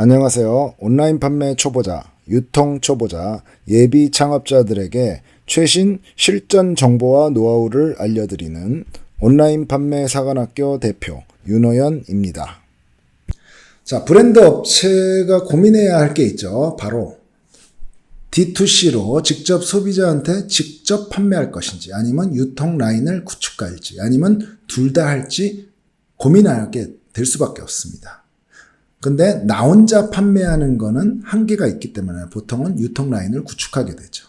안녕하세요. 온라인 판매 초보자, 유통 초보자, 예비 창업자들에게 최신 실전 정보와 노하우를 알려드리는 온라인 판매 사관학교 대표 윤호연입니다. 자, 브랜드 업체가 고민해야 할 게 있죠. 바로 D2C로 직접 소비자한테 직접 판매할 것인지, 아니면 유통 라인을 구축할지, 아니면 둘 다 할지 고민하게 될 수밖에 없습니다. 근데 나 혼자 판매하는 거는 한계가 있기 때문에 보통은 유통 라인을 구축하게 되죠.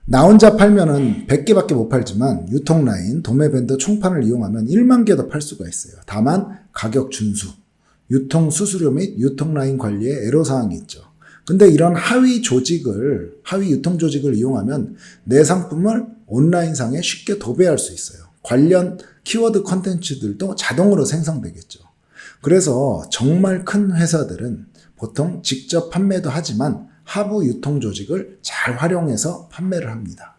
나 혼자 팔면은 100개밖에 못 팔지만 유통 라인, 도매 밴더 총판을 이용하면 1만 개도 팔 수가 있어요. 다만 가격 준수, 유통 수수료 및 유통 라인 관리에 애로사항이 있죠. 근데 이런 하위 유통 조직을 이용하면 내 상품을 온라인상에 쉽게 도배할 수 있어요. 관련 키워드 컨텐츠들도 자동으로 생성되겠죠. 그래서 정말 큰 회사들은 보통 직접 판매도 하지만 하부 유통 조직을 잘 활용해서 판매를 합니다.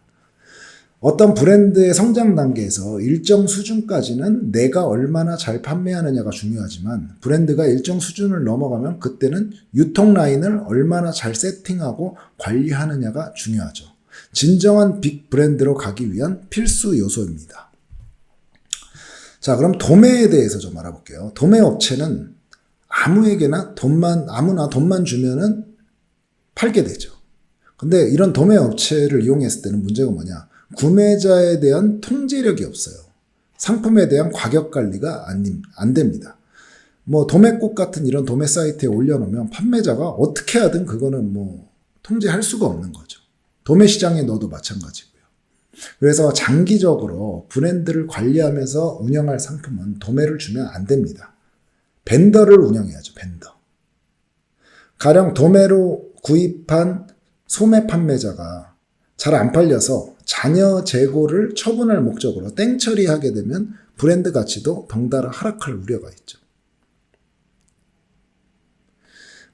어떤 브랜드의 성장 단계에서 일정 수준까지는 내가 얼마나 잘 판매하느냐가 중요하지만 브랜드가 일정 수준을 넘어가면 그때는 유통 라인을 얼마나 잘 세팅하고 관리하느냐가 중요하죠. 진정한 빅 브랜드로 가기 위한 필수 요소입니다. 자, 그럼 도매에 대해서 좀 알아볼게요. 도매 업체는 아무나 돈만 주면은 팔게 되죠. 근데 이런 도매 업체를 이용했을 때는 문제가 뭐냐? 구매자에 대한 통제력이 없어요. 상품에 대한 가격 관리가 안 됩니다. 도매꽃 같은 이런 도매 사이트에 올려놓으면 판매자가 어떻게 하든 그거는 통제할 수가 없는 거죠. 도매 시장에 넣어도 마찬가지고요. 그래서 장기적으로 브랜드를 관리하면서 운영할 상품은 도매를 주면 안 됩니다. 벤더를 운영해야죠. 벤더. 가령 도매로 구입한 소매 판매자가 잘 안 팔려서 잔여 재고를 처분할 목적으로 땡처리하게 되면 브랜드 가치도 덩달아 하락할 우려가 있죠.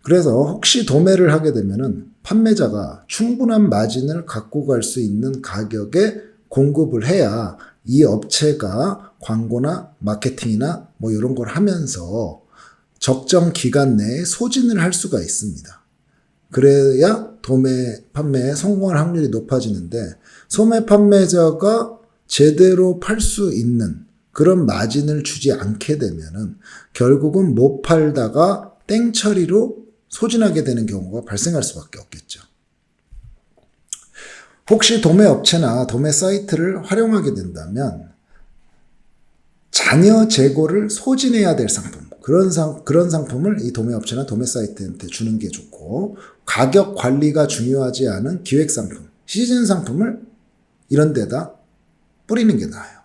그래서 혹시 도매를 하게 되면은 판매자가 충분한 마진을 갖고 갈 수 있는 가격에 공급을 해야 이 업체가 광고나 마케팅이나 이런 걸 하면서 적정 기간 내에 소진을 할 수가 있습니다. 그래야 도매 판매에 성공할 확률이 높아지는데 소매 판매자가 제대로 팔 수 있는 그런 마진을 주지 않게 되면은 결국은 못 팔다가 땡처리로 소진하게 되는 경우가 발생할 수밖에 없겠죠. 혹시 도매 업체나 도매 사이트를 활용하게 된다면 잔여 재고를 소진해야 될 상품, 그런 상품을 이 도매 업체나 도매 사이트한테 주는 게 좋고, 가격 관리가 중요하지 않은 기획 상품, 시즌 상품을 이런 데다 뿌리는 게 나아요.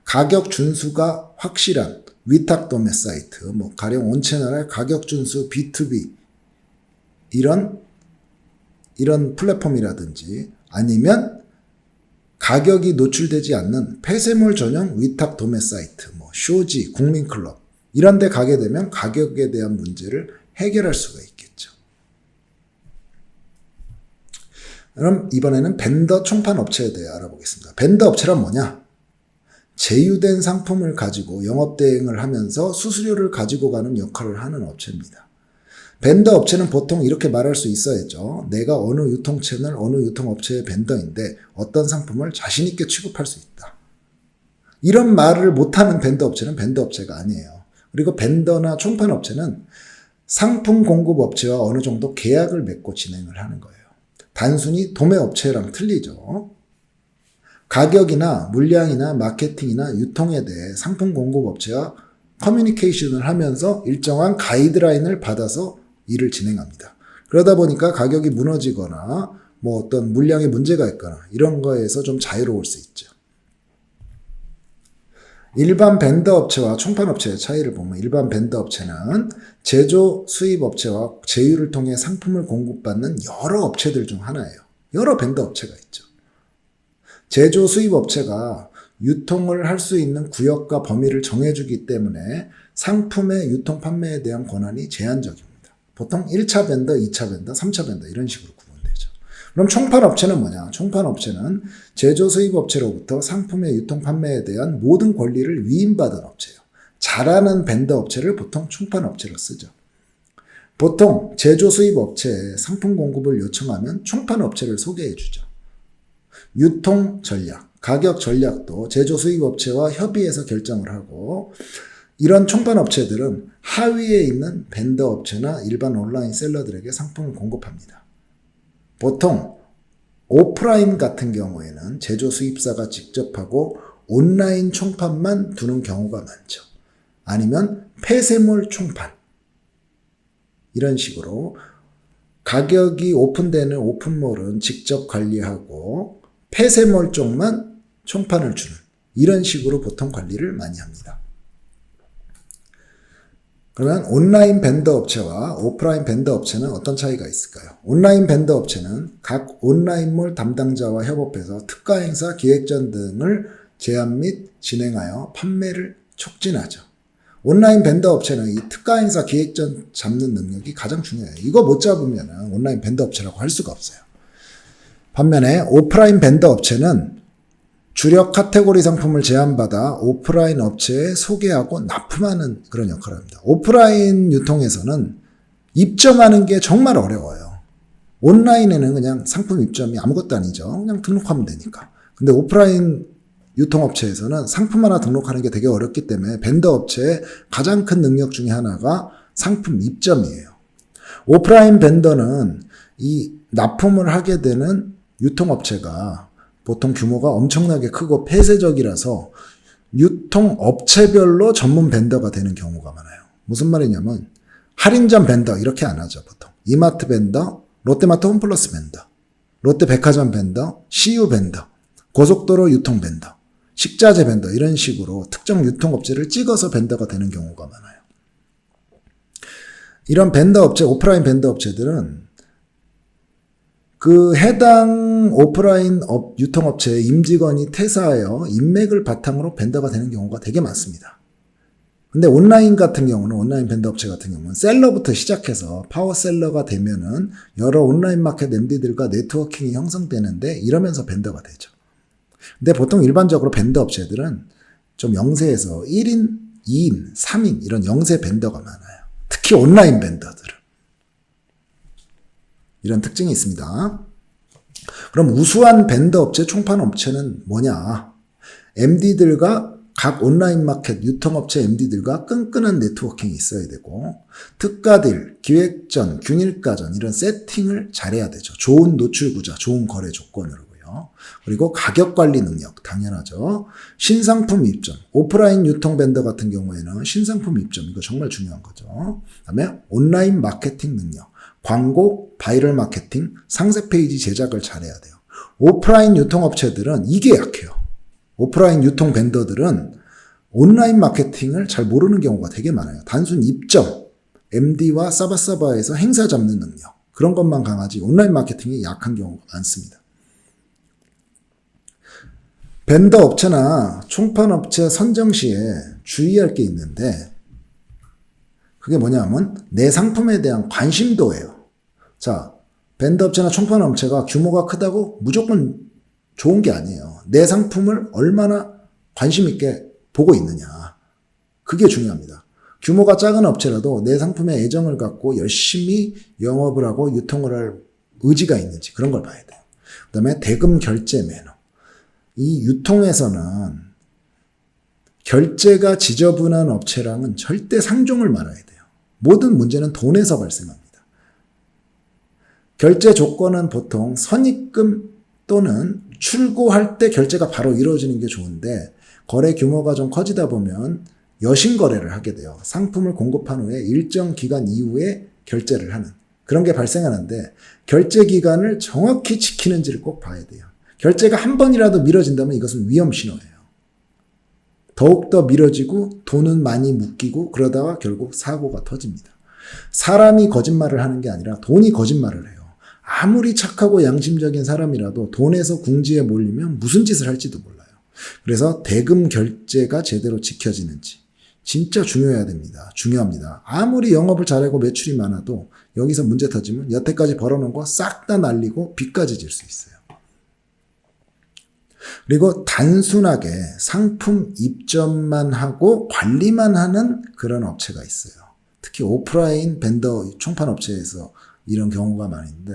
가격 준수가 확실한 위탁 도매 사이트, 가령 온채널의 가격 준수 B2B 이런 플랫폼이라든지 아니면 가격이 노출되지 않는 폐쇄물 전용 위탁 도매 사이트, 쇼지, 국민클럽 이런 데 가게 되면 가격에 대한 문제를 해결할 수가 있겠죠. 그럼 이번에는 벤더 총판 업체에 대해 알아보겠습니다. 벤더 업체란 뭐냐? 제휴된 상품을 가지고 영업대행을 하면서 수수료를 가지고 가는 역할을 하는 업체입니다. 벤더 업체는 보통 이렇게 말할 수 있어야죠. 내가 어느 유통채널, 어느 유통업체의 벤더인데 어떤 상품을 자신있게 취급할 수 있다. 이런 말을 못하는 벤더 업체는 벤더 업체가 아니에요. 그리고 벤더나 총판 업체는 상품 공급 업체와 어느 정도 계약을 맺고 진행을 하는 거예요. 단순히 도매 업체랑 틀리죠. 가격이나 물량이나 마케팅이나 유통에 대해 상품 공급 업체와 커뮤니케이션을 하면서 일정한 가이드라인을 받아서 일을 진행합니다. 그러다 보니까 가격이 무너지거나 어떤 물량에 문제가 있거나 이런 거에서 좀 자유로울 수 있죠. 일반 벤더 업체와 총판 업체의 차이를 보면 일반 벤더 업체는 제조 수입 업체와 제휴를 통해 상품을 공급받는 여러 업체들 중 하나예요. 여러 벤더 업체가 있죠. 제조 수입 업체가 유통을 할 수 있는 구역과 범위를 정해주기 때문에 상품의 유통 판매에 대한 권한이 제한적입니다. 보통 1차 벤더, 2차 벤더, 3차 벤더 이런 식으로 구분되죠. 그럼 총판 업체는 뭐냐? 총판 업체는 제조 수입 업체로부터 상품의 유통 판매에 대한 모든 권리를 위임받은 업체예요. 잘하는 벤더 업체를 보통 총판 업체로 쓰죠. 보통 제조 수입 업체에 상품 공급을 요청하면 총판 업체를 소개해 주죠. 유통 전략, 가격 전략도 제조 수입 업체와 협의해서 결정을 하고, 이런 총판 업체들은 하위에 있는 벤더 업체나 일반 온라인 셀러들에게 상품을 공급합니다. 보통 오프라인 같은 경우에는 제조 수입사가 직접 하고 온라인 총판만 두는 경우가 많죠. 아니면 폐쇄몰 총판, 이런 식으로 가격이 오픈되는 오픈몰은 직접 관리하고 폐쇄몰 쪽만 총판을 주는, 이런 식으로 보통 관리를 많이 합니다. 그러면 온라인 벤더 업체와 오프라인 벤더 업체는 어떤 차이가 있을까요? 온라인 벤더 업체는 각 온라인몰 담당자와 협업해서 특가 행사, 기획전 등을 제안 및 진행하여 판매를 촉진하죠. 온라인 벤더 업체는 이 특가 행사, 기획전 잡는 능력이 가장 중요해요. 이거 못 잡으면 온라인 벤더 업체라고 할 수가 없어요. 반면에 오프라인 벤더 업체는 주력 카테고리 상품을 제안받아 오프라인 업체에 소개하고 납품하는 그런 역할을 합니다. 오프라인 유통에서는 입점하는 게 정말 어려워요. 온라인에는 그냥 상품 입점이 아무것도 아니죠. 그냥 등록하면 되니까. 근데 오프라인 유통업체에서는 상품 하나 등록하는 게 되게 어렵기 때문에 벤더 업체의 가장 큰 능력 중에 하나가 상품 입점이에요. 오프라인 벤더는 이 납품을 하게 되는 유통업체가 보통 규모가 엄청나게 크고 폐쇄적이라서 유통업체별로 전문 벤더가 되는 경우가 많아요. 무슨 말이냐면 할인점 벤더 이렇게 안 하죠. 보통 이마트 벤더, 롯데마트 홈플러스 벤더, 롯데백화점 벤더, CU 벤더, 고속도로 유통 벤더, 식자재 벤더, 이런 식으로 특정 유통업체를 찍어서 벤더가 되는 경우가 많아요. 이런 벤더 업체, 오프라인 벤더 업체들은 그 해당 오프라인 유통업체의 임직원이 퇴사하여 인맥을 바탕으로 벤더가 되는 경우가 되게 많습니다. 근데 온라인 같은 경우는, 온라인 벤더 업체 같은 경우는 셀러부터 시작해서 파워셀러가 되면은 여러 온라인 마켓 MD들과 네트워킹이 형성되는데 이러면서 벤더가 되죠. 근데 보통 일반적으로 벤더 업체들은 좀 영세에서 1인, 2인, 3인 이런 영세 벤더가 많아요. 특히 온라인 벤더들은. 이런 특징이 있습니다. 그럼 우수한 벤더 업체, 총판 업체는 뭐냐? MD들과 각 온라인 마켓 유통업체 MD들과 끈끈한 네트워킹이 있어야 되고, 특가딜, 기획전, 균일가전 이런 세팅을 잘해야 되죠. 좋은 노출 구조, 좋은 거래 조건으로고요. 그리고 가격 관리 능력 당연하죠. 신상품 입점, 오프라인 유통 벤더 같은 경우에는 신상품 입점, 이거 정말 중요한 거죠. 그다음에 온라인 마케팅 능력, 광고, 바이럴 마케팅, 상세 페이지 제작을 잘해야 돼요. 오프라인 유통업체들은 이게 약해요. 오프라인 유통 벤더들은 온라인 마케팅을 잘 모르는 경우가 되게 많아요. 단순 입점, MD와 사바사바에서 행사 잡는 능력, 그런 것만 강하지 온라인 마케팅이 약한 경우가 많습니다. 벤더 업체나 총판 업체 선정 시에 주의할 게 있는데, 그게 뭐냐면 내 상품에 대한 관심도예요. 자, 벤더 업체나 총판 업체가 규모가 크다고 무조건 좋은 게 아니에요. 내 상품을 얼마나 관심 있게 보고 있느냐. 그게 중요합니다. 규모가 작은 업체라도 내 상품에 애정을 갖고 열심히 영업을 하고 유통을 할 의지가 있는지, 그런 걸 봐야 돼요. 그 다음에 대금 결제 매너. 이 유통에서는 결제가 지저분한 업체랑은 절대 상종을 말아야 돼요. 모든 문제는 돈에서 발생합니다. 결제 조건은 보통 선입금 또는 출고할 때 결제가 바로 이루어지는 게 좋은데, 거래 규모가 좀 커지다 보면 여신 거래를 하게 돼요. 상품을 공급한 후에 일정 기간 이후에 결제를 하는 그런 게 발생하는데, 결제 기간을 정확히 지키는지를 꼭 봐야 돼요. 결제가 한 번이라도 미뤄진다면 이것은 위험 신호예요. 더욱더 미뤄지고 돈은 많이 묶이고 그러다가 결국 사고가 터집니다. 사람이 거짓말을 하는 게 아니라 돈이 거짓말을 해요. 아무리 착하고 양심적인 사람이라도 돈에서 궁지에 몰리면 무슨 짓을 할지도 몰라요. 그래서 대금 결제가 제대로 지켜지는지 진짜 중요합니다. 아무리 영업을 잘하고 매출이 많아도 여기서 문제 터지면 여태까지 벌어놓은 거 싹 다 날리고 빚까지 질 수 있어요. 그리고 단순하게 상품 입점만 하고 관리만 하는 그런 업체가 있어요. 특히 오프라인 벤더 총판 업체에서 이런 경우가 많은데,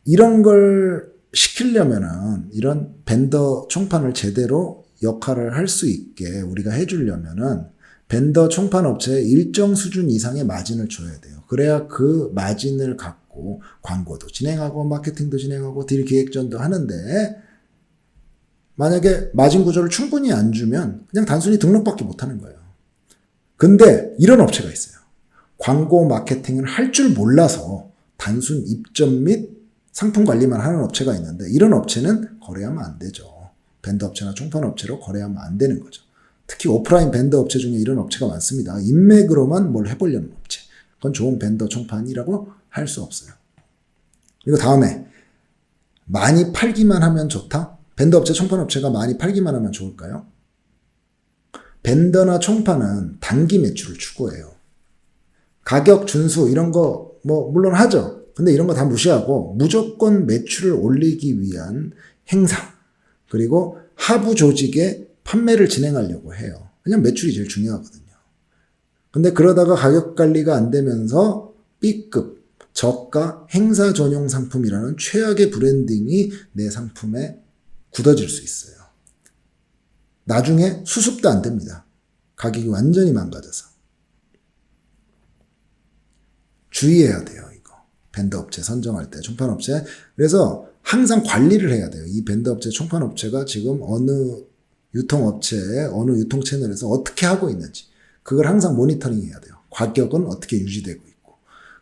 이런 걸 시키려면은, 이런 벤더 총판을 제대로 역할을 할 수 있게 우리가 해주려면은 벤더 총판 업체에 일정 수준 이상의 마진을 줘야 돼요. 그래야 그 마진을 갖고 광고도 진행하고 마케팅도 진행하고 딜 기획전도 하는데, 만약에 마진 구조를 충분히 안 주면 그냥 단순히 등록밖에 못 하는 거예요. 근데 이런 업체가 있어요. 광고 마케팅을 할 줄 몰라서 단순 입점 및 상품 관리만 하는 업체가 있는데, 이런 업체는 거래하면 안 되죠. 벤더 업체나 총판 업체로 거래하면 안 되는 거죠. 특히 오프라인 벤더 업체 중에 이런 업체가 많습니다. 인맥으로만 뭘 해보려는 업체. 그건 좋은 벤더 총판이라고 할 수 없어요. 그리고 다음에, 많이 팔기만 하면 좋다? 벤더 업체, 총판 업체가 많이 팔기만 하면 좋을까요? 벤더나 총판은 단기 매출을 추구해요. 가격 준수 이런 거 물론 하죠. 근데 이런 거 다 무시하고 무조건 매출을 올리기 위한 행사, 그리고 하부 조직의 판매를 진행하려고 해요. 왜냐면 매출이 제일 중요하거든요. 근데 그러다가 가격 관리가 안 되면서 B급, 저가, 행사 전용 상품이라는 최악의 브랜딩이 내 상품에 굳어질 수 있어요. 나중에 수습도 안 됩니다. 가격이 완전히 망가져서. 주의해야 돼요, 이거. 벤더 업체 선정할 때, 총판 업체. 그래서 항상 관리를 해야 돼요. 이 벤더 업체, 총판 업체가 지금 어느 유통업체에, 어느 유통 채널에서 어떻게 하고 있는지. 그걸 항상 모니터링 해야 돼요. 가격은 어떻게 유지되고 있고.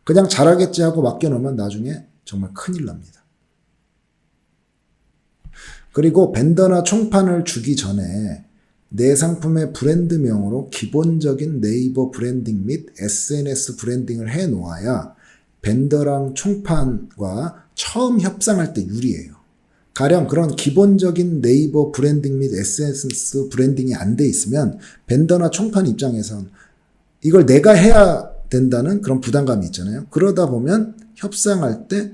그냥 잘하겠지 하고 맡겨놓으면 나중에 정말 큰일 납니다. 그리고 벤더나 총판을 주기 전에 내 상품의 브랜드명으로 기본적인 네이버 브랜딩 및 SNS 브랜딩을 해 놓아야 벤더랑 총판과 처음 협상할 때 유리해요. 가령 그런 기본적인 네이버 브랜딩 및 SNS 브랜딩이 안 돼 있으면 벤더나 총판 입장에선 이걸 내가 해야 된다는 그런 부담감이 있잖아요. 그러다 보면 협상할 때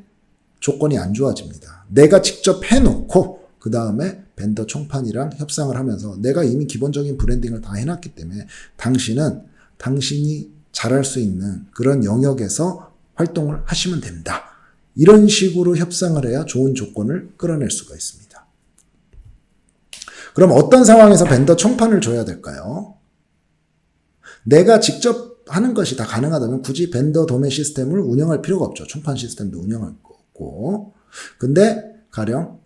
조건이 안 좋아집니다. 내가 직접 해놓고 그 다음에 벤더 총판이랑 협상을 하면서 내가 이미 기본적인 브랜딩을 다 해놨기 때문에 당신이 잘할 수 있는 그런 영역에서 활동을 하시면 된다. 이런 식으로 협상을 해야 좋은 조건을 끌어낼 수가 있습니다. 그럼 어떤 상황에서 벤더 총판을 줘야 될까요? 내가 직접 하는 것이 다 가능하다면 굳이 벤더 도매 시스템을 운영할 필요가 없죠. 총판 시스템도 운영할 거 없고. 근데 가령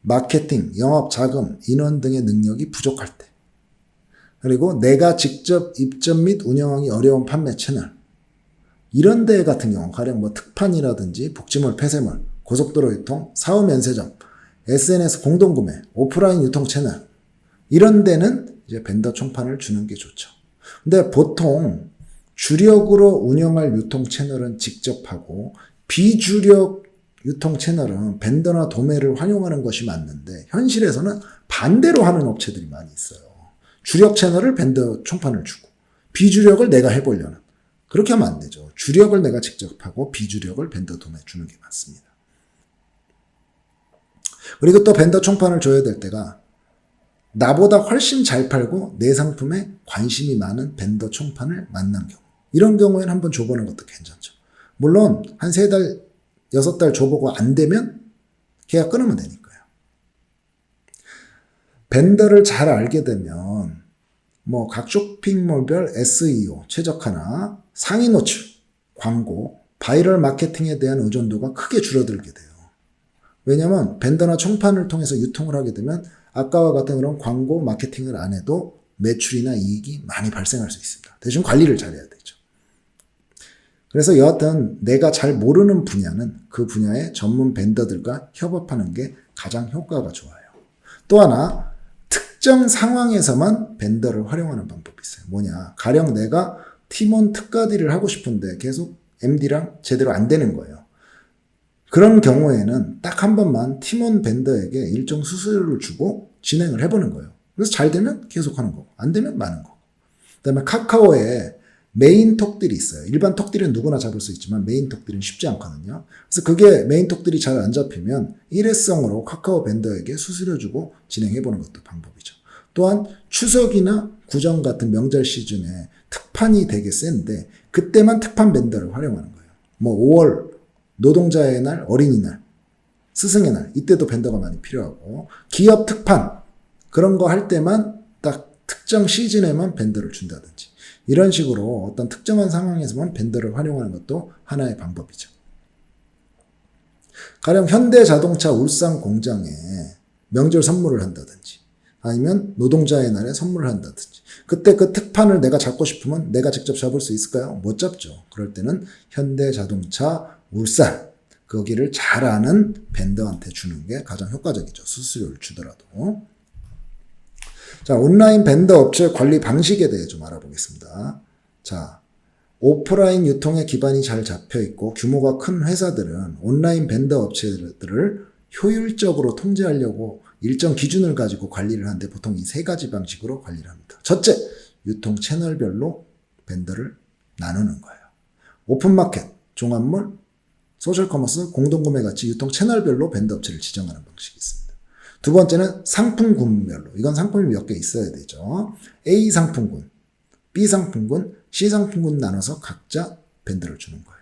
마케팅, 영업 자금, 인원 등의 능력이 부족할 때, 그리고 내가 직접 입점 및 운영하기 어려운 판매 채널, 이런 데 같은 경우 가령 특판이라든지 복지몰, 폐쇄몰, 고속도로 유통, 사후 면세점, SNS 공동구매, 오프라인 유통 채널, 이런 데는 이제 벤더 총판을 주는 게 좋죠. 근데 보통 주력으로 운영할 유통 채널은 직접 하고 비주력 유통 채널은 벤더나 도매를 활용하는 것이 맞는데 현실에서는 반대로 하는 업체들이 많이 있어요. 주력 채널을 벤더 총판을 주고 비주력을 내가 해보려는. 그렇게 하면 안 되죠. 주력을 내가 직접 하고 비주력을 벤더 도매 주는 게 맞습니다. 그리고 또 벤더 총판을 줘야 될 때가 나보다 훨씬 잘 팔고 내 상품에 관심이 많은 벤더 총판을 만난 경우. 이런 경우에는 한번 줘보는 것도 괜찮죠. 물론 한 3달, 6달 줘보고 안 되면 계약 끊으면 되니까요. 벤더를 잘 알게 되면 각 쇼핑몰별 SEO, 최적화나 상위 노출, 광고, 바이럴 마케팅에 대한 의존도가 크게 줄어들게 돼요. 왜냐하면 벤더나 총판을 통해서 유통을 하게 되면 아까와 같은 그런 광고, 마케팅을 안 해도 매출이나 이익이 많이 발생할 수 있습니다. 대신 관리를 잘해야 되죠. 그래서 여하튼 내가 잘 모르는 분야는 그 분야의 전문 벤더들과 협업하는 게 가장 효과가 좋아요. 또 하나, 특정 상황에서만 벤더를 활용하는 방법이 있어요. 뭐냐, 가령 내가 팀원 특가딜을 하고 싶은데 계속 MD랑 제대로 안 되는 거예요. 그런 경우에는 딱 한 번만 팀원 벤더에게 일정 수수료를 주고 진행을 해보는 거예요. 그래서 잘 되면 계속 하는 거고 안 되면 마는 거고. 그 다음에 카카오에 메인 톡딜이 있어요. 일반 톡딜은 누구나 잡을 수 있지만 메인 톡딜은 쉽지 않거든요. 그래서 그게 메인 톡딜이 잘 안 잡히면 일회성으로 카카오 벤더에게 수수료 주고 진행해보는 것도 방법이죠. 또한 추석이나 구정 같은 명절 시즌에 특판이 되게 센데 그때만 특판 벤더를 활용하는 거예요. 뭐 5월 노동자의 날, 어린이날, 스승의 날 이때도 벤더가 많이 필요하고 기업 특판 그런 거 할 때만 딱 특정 시즌에만 벤더를 준다든지 이런 식으로 어떤 특정한 상황에서만 벤더를 활용하는 것도 하나의 방법이죠. 가령 현대자동차 울산 공장에 명절 선물을 한다든지 아니면 노동자의 날에 선물을 한다든지 그때 그 특판을 내가 잡고 싶으면 내가 직접 잡을 수 있을까요? 못 잡죠. 그럴 때는 현대자동차 울산 거기를 잘 아는 벤더한테 주는 게 가장 효과적이죠. 수수료를 주더라도. 자, 온라인 벤더 업체 관리 방식에 대해 좀 알아보겠습니다. 자, 오프라인 유통에 기반이 잘 잡혀 있고 규모가 큰 회사들은 온라인 벤더 업체들을 효율적으로 통제하려고 일정 기준을 가지고 관리를 하는데 보통 이 세 가지 방식으로 관리를 합니다. 첫째, 유통 채널별로 벤더를 나누는 거예요. 오픈마켓, 종합물, 소셜커머스, 공동구매 같이 유통 채널별로 벤더 업체를 지정하는 방식이 있습니다. 두 번째는 상품군별로. 이건 상품이 몇 개 있어야 되죠. A 상품군, B 상품군, C 상품군 나눠서 각자 벤더를 주는 거예요.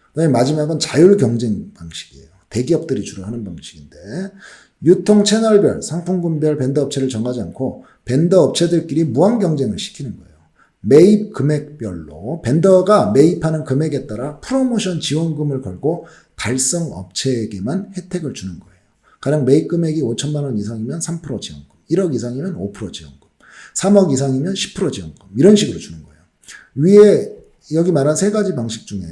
그다음에 마지막은 자율 경쟁 방식이에요. 대기업들이 주로 하는 방식인데 유통 채널별, 상품군별 벤더 업체를 정하지 않고 벤더 업체들끼리 무한 경쟁을 시키는 거예요. 매입 금액별로 벤더가 매입하는 금액에 따라 프로모션 지원금을 걸고 달성 업체에게만 혜택을 주는 거예요. 가령 매입 금액이 5천만 원 이상이면 3% 지원금, 1억 이상이면 5% 지원금, 3억 이상이면 10% 지원금 이런 식으로 주는 거예요. 위에 여기 말한 세 가지 방식 중에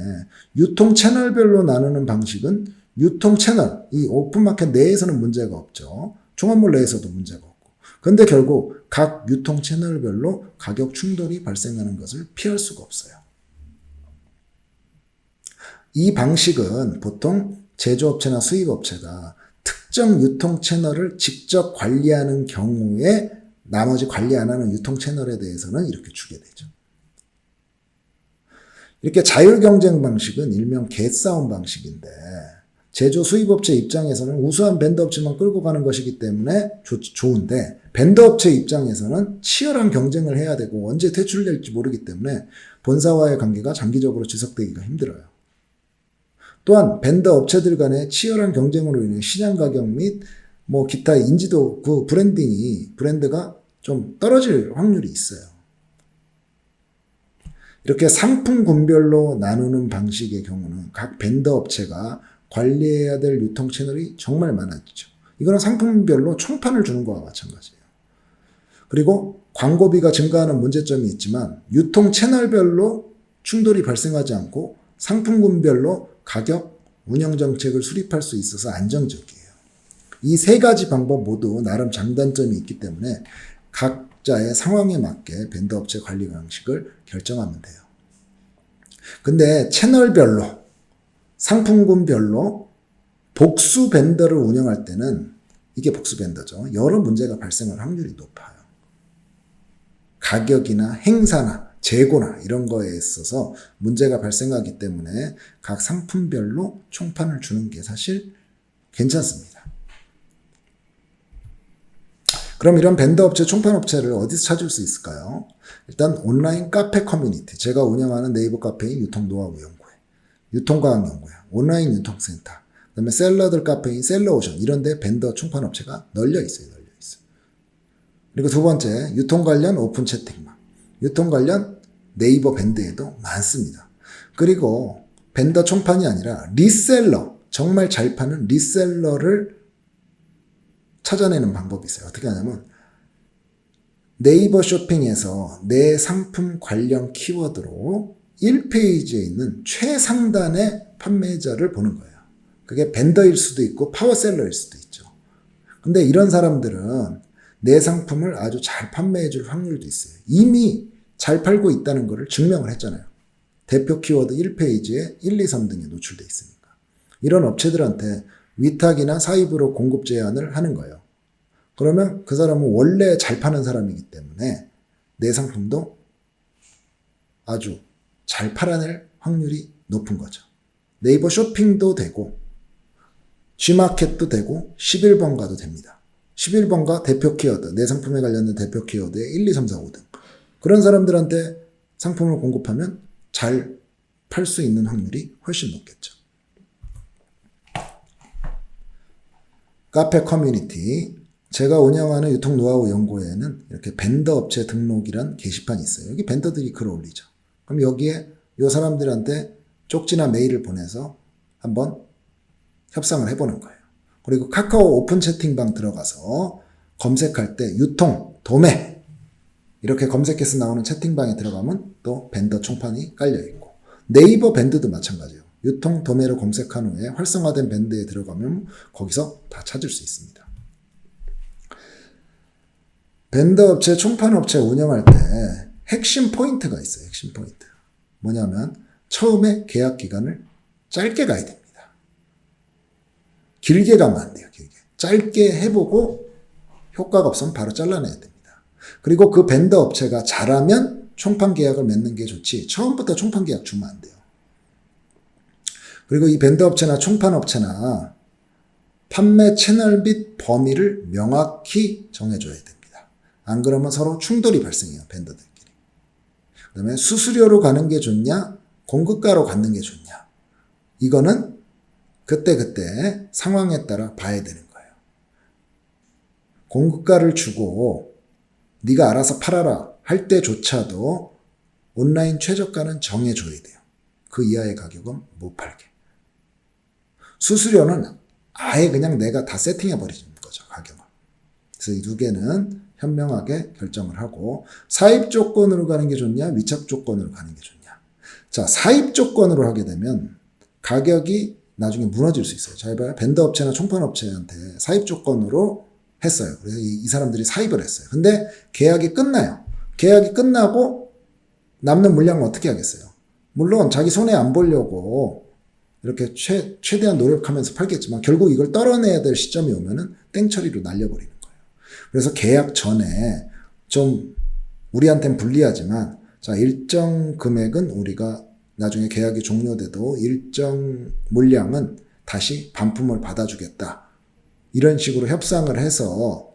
유통 채널별로 나누는 방식은 유통 채널, 이 오픈마켓 내에서는 문제가 없죠. 종합물 내에서도 문제가 없고. 그런데 결국 각 유통 채널별로 가격 충돌이 발생하는 것을 피할 수가 없어요. 이 방식은 보통 제조업체나 수입업체가 특정 유통 채널을 직접 관리하는 경우에 나머지 관리 안 하는 유통 채널에 대해서는 이렇게 주게 되죠. 이렇게 자율 경쟁 방식은 일명 개싸움 방식인데 제조 수입업체 입장에서는 우수한 벤더 업체만 끌고 가는 것이기 때문에 좋은데 벤더 업체 입장에서는 치열한 경쟁을 해야 되고 언제 퇴출될지 모르기 때문에 본사와의 관계가 장기적으로 지속되기가 힘들어요. 또한 벤더 업체들 간의 치열한 경쟁으로 인해 시장 가격 및 뭐 기타 인지도 그 브랜드가 좀 떨어질 확률이 있어요. 이렇게 상품군별로 나누는 방식의 경우는 각 벤더 업체가 관리해야 될 유통 채널이 정말 많아지죠. 이거는 상품별로 총판을 주는 거와 마찬가지예요. 그리고 광고비가 증가하는 문제점이 있지만 유통 채널별로 충돌이 발생하지 않고 상품군별로 가격 운영 정책을 수립할 수 있어서 안정적이에요. 이 세 가지 방법 모두 나름 장단점이 있기 때문에 각자의 상황에 맞게 벤더 업체 관리 방식을 결정하면 돼요. 근데 채널별로, 상품군별로 복수 벤더를 운영할 때는 이게 복수 벤더죠. 여러 문제가 발생할 확률이 높아요. 가격이나 행사나 재고나 이런 거에 있어서 문제가 발생하기 때문에 각 상품별로 총판을 주는 게 사실 괜찮습니다. 그럼 이런 벤더 업체, 총판 업체를 어디서 찾을 수 있을까요? 일단 온라인 카페 커뮤니티, 제가 운영하는 네이버 카페인 유통노하우연구회, 유통과학연구회, 온라인 유통센터, 그다음에 셀러들 카페인 셀러오션 이런 데 벤더 총판 업체가 널려 있어요. 그리고 두 번째, 유통 관련 오픈 채팅방, 유통 관련 네이버 밴드에도 많습니다. 그리고 벤더 총판이 아니라 리셀러, 정말 잘 파는 리셀러를 찾아내는 방법이 있어요. 어떻게 하냐면 네이버 쇼핑에서 내 상품 관련 키워드로 1페이지에 있는 최상단의 판매자를 보는 거예요. 그게 벤더일 수도 있고 파워셀러일 수도 있죠. 근데 이런 사람들은 내 상품을 아주 잘 판매해 줄 확률도 있어요. 이미 잘 팔고 있다는 것을 증명을 했잖아요. 대표 키워드 1페이지에 1, 2, 3등에 노출돼 있으니까. 이런 업체들한테 위탁이나 사입으로 공급 제한을 하는 거예요. 그러면 그 사람은 원래 잘 파는 사람이기 때문에 내 상품도 아주 잘 팔아낼 확률이 높은 거죠. 네이버 쇼핑도 되고 G마켓도 되고 11번가도 됩니다. 11번가 대표 키워드, 내 상품에 관련된 대표 키워드의 1, 2, 3, 4, 5등. 그런 사람들한테 상품을 공급하면 잘 팔 수 있는 확률이 훨씬 높겠죠. 카페 커뮤니티. 제가 운영하는 유통 노하우 연구회에는 이렇게 벤더 업체 등록이란 게시판이 있어요. 여기 벤더들이 글을 올리죠. 그럼 여기에 이 사람들한테 쪽지나 메일을 보내서 한번 협상을 해보는 거예요. 그리고 카카오 오픈 채팅방 들어가서 검색할 때 유통, 도매 이렇게 검색해서 나오는 채팅방에 들어가면 또 벤더 총판이 깔려있고, 네이버 밴드도 마찬가지예요. 유통, 도매로 검색한 후에 활성화된 밴드에 들어가면 거기서 다 찾을 수 있습니다. 밴더 업체, 총판 업체 운영할 때 핵심 포인트가 있어요. 핵심 포인트. 뭐냐면 처음에 계약 기간을 짧게 가야 됩니다. 길게 가면 안 돼요. 길게. 짧게 해보고 효과가 없으면 바로 잘라내야 됩니다. 그리고 그 밴더 업체가 잘하면 총판 계약을 맺는 게 좋지 처음부터 총판 계약 주면 안 돼요. 그리고 이 밴더 업체나 총판 업체나 판매 채널 및 범위를 명확히 정해줘야 됩니다. 안 그러면 서로 충돌이 발생해요. 밴더들끼리. 그 다음에 수수료로 가는 게 좋냐 공급가로 가는 게 좋냐, 이거는 그때그때 상황에 따라 봐야 되는 거예요. 공급가를 주고 네가 알아서 팔아라 할 때조차도 온라인 최저가는 정해줘야 돼요. 그 이하의 가격은 못 팔게. 수수료는 아예 그냥 내가 다 세팅해버리는 거죠. 가격을. 그래서 이 두 개는 현명하게 결정을 하고, 사입 조건으로 가는 게 좋냐 위탁 조건으로 가는 게 좋냐. 자, 사입 조건으로 하게 되면 가격이 나중에 무너질 수 있어요. 잘 봐요. 밴더 업체나 총판 업체한테 사입 조건으로 했어요. 그래서 이 사람들이 사입을 했어요. 근데 계약이 끝나요. 계약이 끝나고 남는 물량은 어떻게 하겠어요? 물론 자기 손해 안 보려고 이렇게 최대한 노력하면서 팔겠지만 결국 이걸 떨어내야 될 시점이 오면은 땡처리로 날려버리는 거예요. 그래서 계약 전에 좀 우리한테는 불리하지만, 자, 일정 금액은 우리가 나중에 계약이 종료돼도 일정 물량은 다시 반품을 받아주겠다. 이런 식으로 협상을 해서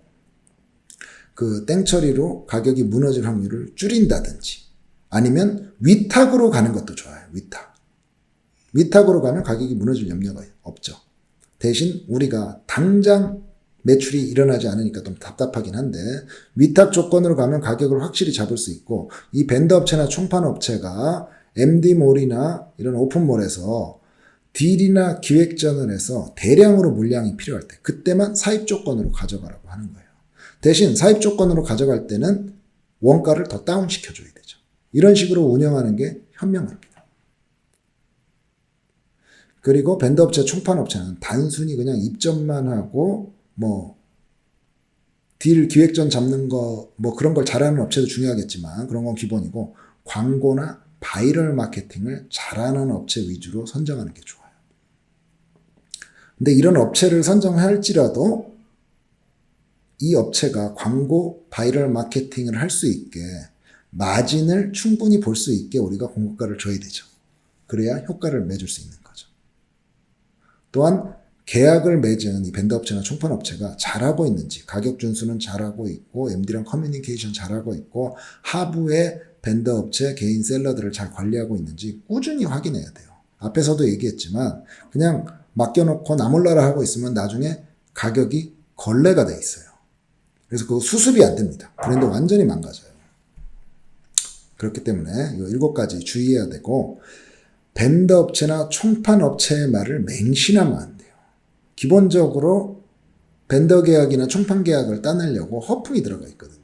그 땡처리로 가격이 무너질 확률을 줄인다든지, 아니면 위탁으로 가는 것도 좋아요. 위탁으로 가면 가격이 무너질 염려가 없죠. 대신 우리가 당장 매출이 일어나지 않으니까 좀 답답하긴 한데, 위탁 조건으로 가면 가격을 확실히 잡을 수 있고, 이 밴더 업체나 총판 업체가 MD몰이나 이런 오픈몰에서 딜이나 기획전을 해서 대량으로 물량이 필요할 때 그때만 사입 조건으로 가져가라고 하는 거예요. 대신 사입 조건으로 가져갈 때는 원가를 더 다운시켜줘야 되죠. 이런 식으로 운영하는 게 현명합니다. 그리고 밴더 업체, 총판 업체는 단순히 그냥 입점만 하고 딜 기획전 잡는 거 그런 걸 잘하는 업체도 중요하겠지만 그런 건 기본이고, 광고나 바이럴 마케팅을 잘하는 업체 위주로 선정하는 게 좋아요. 근데 이런 업체를 선정할지라도 이 업체가 광고, 바이럴 마케팅을 할 수 있게 마진을 충분히 볼 수 있게 우리가 공급가를 줘야 되죠. 그래야 효과를 맺을 수 있는 거죠. 또한 계약을 맺은 이 밴더 업체나 총판 업체가 잘하고 있는지, 가격 준수는 잘하고 있고 MD랑 커뮤니케이션 잘하고 있고 하부에 밴더 업체 개인 셀러들을 잘 관리하고 있는지 꾸준히 확인해야 돼요. 앞에서도 얘기했지만 그냥 맡겨놓고 나 몰라라 하고 있으면 나중에 가격이 걸레가 돼 있어요. 그래서 그거 수습이 안 됩니다. 브랜드 완전히 망가져요. 그렇기 때문에 이 7가지 주의해야 되고, 밴더 업체나 총판 업체의 말을 맹신하면 안 돼요. 기본적으로 밴더 계약이나 총판 계약을 따내려고 허풍이 들어가 있거든요.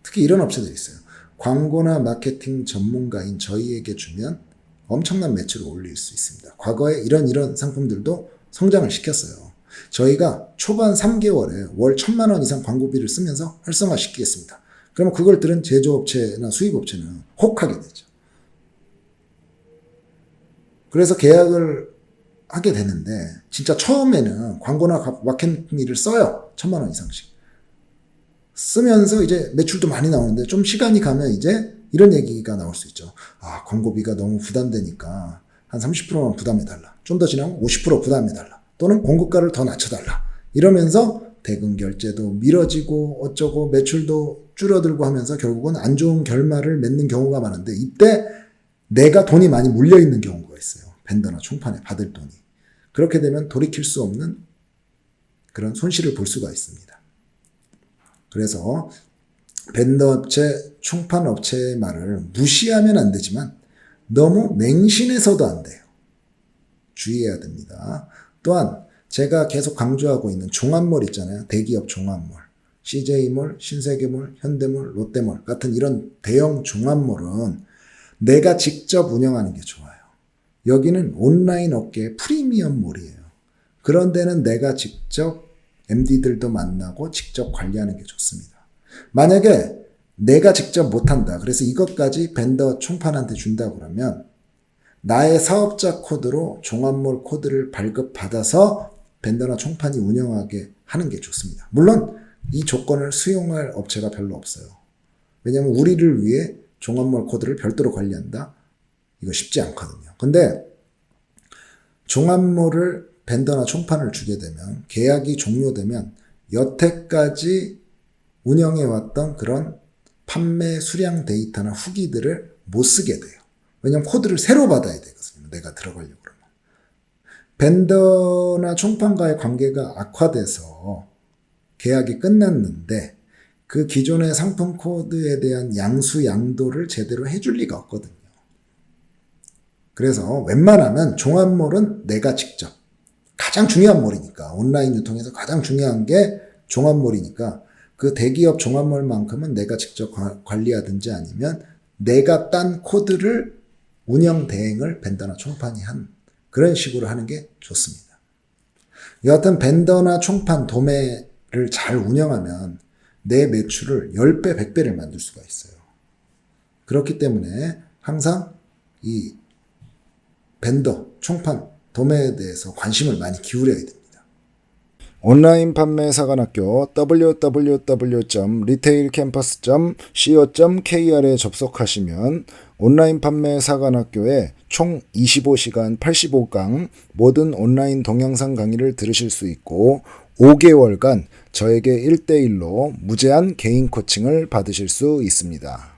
특히 이런 업체들이 있어요. 광고나 마케팅 전문가인 저희에게 주면 엄청난 매출을 올릴 수 있습니다. 과거에 이런 상품들도 성장을 시켰어요. 저희가 초반 3개월에 월 1,000만 원 이상 광고비를 쓰면서 활성화시키겠습니다. 그러면 그걸 들은 제조업체나 수입업체는 혹하게 되죠. 그래서 계약을 하게 되는데 진짜 처음에는 광고나 마케팅비를 써요. 1,000만 원 이상씩. 쓰면서 이제 매출도 많이 나오는데 좀 시간이 가면 이제 이런 얘기가 나올 수 있죠. 아, 광고비가 너무 부담되니까 한 30%만 부담해달라. 좀 더 지나면 50% 부담해달라. 또는 공급가를 더 낮춰달라. 이러면서 대금 결제도 미뤄지고 어쩌고 매출도 줄어들고 하면서 결국은 안 좋은 결말을 맺는 경우가 많은데, 이때 내가 돈이 많이 물려있는 경우가 있어요. 벤더나 총판에 받을 돈이. 그렇게 되면 돌이킬 수 없는 그런 손실을 볼 수가 있습니다. 그래서 벤더 업체, 총판 업체의 말을 무시하면 안 되지만 너무 맹신해서도 안 돼요. 주의해야 됩니다. 또한 제가 계속 강조하고 있는 종합몰 있잖아요. 대기업 종합몰. CJ몰, 신세계몰, 현대몰, 롯데몰 같은 이런 대형 종합몰은 내가 직접 운영하는 게 좋아요. 여기는 온라인 업계의 프리미엄 몰이에요. 그런 데는 내가 직접 MD들도 만나고 직접 관리하는 게 좋습니다. 만약에 내가 직접 못한다. 그래서 이것까지 벤더 총판한테 준다 그러면 나의 사업자 코드로 종합몰 코드를 발급받아서 벤더나 총판이 운영하게 하는 게 좋습니다. 물론 이 조건을 수용할 업체가 별로 없어요. 왜냐하면 우리를 위해 종합몰 코드를 별도로 관리한다? 이거 쉽지 않거든요. 근데 종합몰을 벤더나 총판을 주게 되면 계약이 종료되면 여태까지 운영해왔던 그런 판매 수량 데이터나 후기들을 못 쓰게 돼요. 왜냐하면 코드를 새로 받아야 되거든요. 내가 들어가려고 그러면. 벤더나 총판과의 관계가 악화돼서 계약이 끝났는데 그 기존의 상품 코드에 대한 양수 양도를 제대로 해줄 리가 없거든요. 그래서 웬만하면 종합몰은 내가 직접, 가장 중요한 몰이니까, 온라인 유통에서 가장 중요한 게 종합몰이니까 그 대기업 종합몰만큼은 내가 직접 관리하든지 아니면 내가 딴 코드를 운영 대행을 벤더나 총판이 한 그런 식으로 하는 게 좋습니다. 여하튼 벤더나 총판 도매를 잘 운영하면 내 매출을 10배, 100배를 만들 수가 있어요. 그렇기 때문에 항상 이 벤더, 총판, 도매에 대해서 관심을 많이 기울여야 됩니다. 온라인 판매 사관학교 www.retailcampus.co.kr에 접속하시면 온라인 판매 사관학교에 총 25시간 85강 모든 온라인 동영상 강의를 들으실 수 있고 5개월간 저에게 1대1로 무제한 개인 코칭을 받으실 수 있습니다.